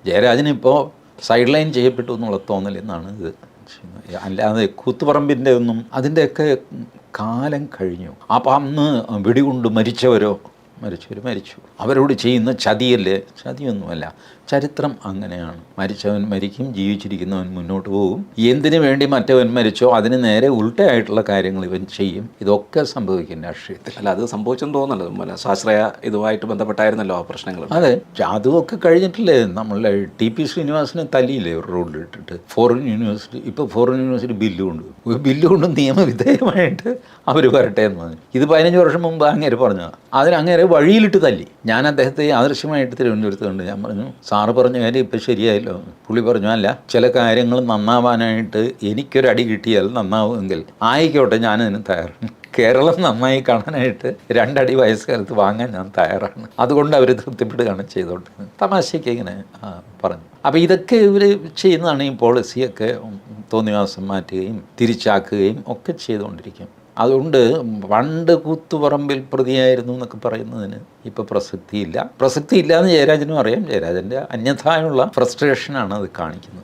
ജയരാജനിപ്പോൾ side line ചെയ്യപ്പെട്ടു എന്നുള്ള തോന്നലെന്നാണ് ഇത്. അല്ലാതെ കൂത്തുപറമ്പിൻ്റെ ഒന്നും അതിൻ്റെയൊക്കെ കാലം കഴിഞ്ഞു. അപ്പം അന്ന് വെടികൊണ്ട് മരിച്ചവർ മരിച്ചു. അവരോട് ചെയ്യുന്ന ചതിയല്ലേ? ചതിയൊന്നുമല്ല, ചരിത്രം അങ്ങനെയാണ്. മരിച്ചവൻ മരിക്കും, ജീവിച്ചിരിക്കുന്നവൻ മുന്നോട്ട് പോകും. എന്തിനു വേണ്ടി മറ്റവൻ മരിച്ചോ അതിന് നേരെ ഉൾട്ടയായിട്ടുള്ള കാര്യങ്ങൾ ഇവൻ ചെയ്യും. ഇതൊക്കെ സംഭവിക്കും രാഷ്ട്രീയത്തിൽ. അല്ല, അത് സംഭവിച്ചെന്ന് തോന്നുന്നല്ലോ. സ്വാശ്രയ ഇതുമായിട്ട് ബന്ധപ്പെട്ടായിരുന്നല്ലോ ആ പ്രശ്നങ്ങൾ. അതെ, അതുമൊക്കെ കഴിഞ്ഞിട്ടില്ലേ. നമ്മളെ TP ശ്രീനിവാസനെ തല്ലിയില്ലേ ഒരു റോഡിലിട്ടിട്ട്. ഫോറിൻ യൂണിവേഴ്സിറ്റി ബില്ല് കൊണ്ട് നിയമവിധേയമായിട്ട് അവർ വരട്ടെ എന്ന് പറഞ്ഞു. ഇത് 15 വർഷം മുമ്പ് അങ്ങേര് പറഞ്ഞു. അതിന് അങ്ങേരെ വഴിയിലിട്ട് തല്ലി. ഞാൻ അദ്ദേഹത്തെ ആദർശമായിട്ട് തിരുവനന്തപുരത്ത് കണ്ട് ഞാൻ പറഞ്ഞു, സാറ് പറഞ്ഞ കാര്യം ഇപ്പം ശരിയായല്ലോ. പുള്ളി പറഞ്ഞു, അല്ല, ചില കാര്യങ്ങൾ നന്നാവാനായിട്ട് എനിക്കൊരടി കിട്ടിയാൽ നന്നാവുമെങ്കിൽ ആയിക്കോട്ടെ, ഞാനതിന് തയ്യാറാണ്. കേരളം നന്നായി കാണാനായിട്ട് 2 അടി വയസ്സുകാലത്ത് വാങ്ങാൻ ഞാൻ തയ്യാറാണ്. അതുകൊണ്ട് അവർ തൃപ്തിപ്പെടുകയാണ് ചെയ്തോണ്ടിരുന്നത്. തമാശയ്ക്ക് ഇങ്ങനെ പറഞ്ഞു. അപ്പോൾ ഇതൊക്കെ ഇവർ ചെയ്യുന്നതാണ്. ഈ പോളിസിയൊക്കെ തോന്നിവാസം മാറ്റുകയും തിരിച്ചാക്കുകയും ഒക്കെ ചെയ്തുകൊണ്ടിരിക്കും. അതുകൊണ്ട് പണ്ട് കൂത്തുപറമ്പിൽ പ്രതിയായിരുന്നു എന്നൊക്കെ പറയുന്നതിന് ഇപ്പോൾ പ്രസക്തിയില്ല എന്ന് ജയരാജനും അറിയാം. ജയരാജൻ്റെ അന്യഥായുള്ള ഫ്രസ്ട്രേഷനാണ് അത് കാണിക്കുന്നത്.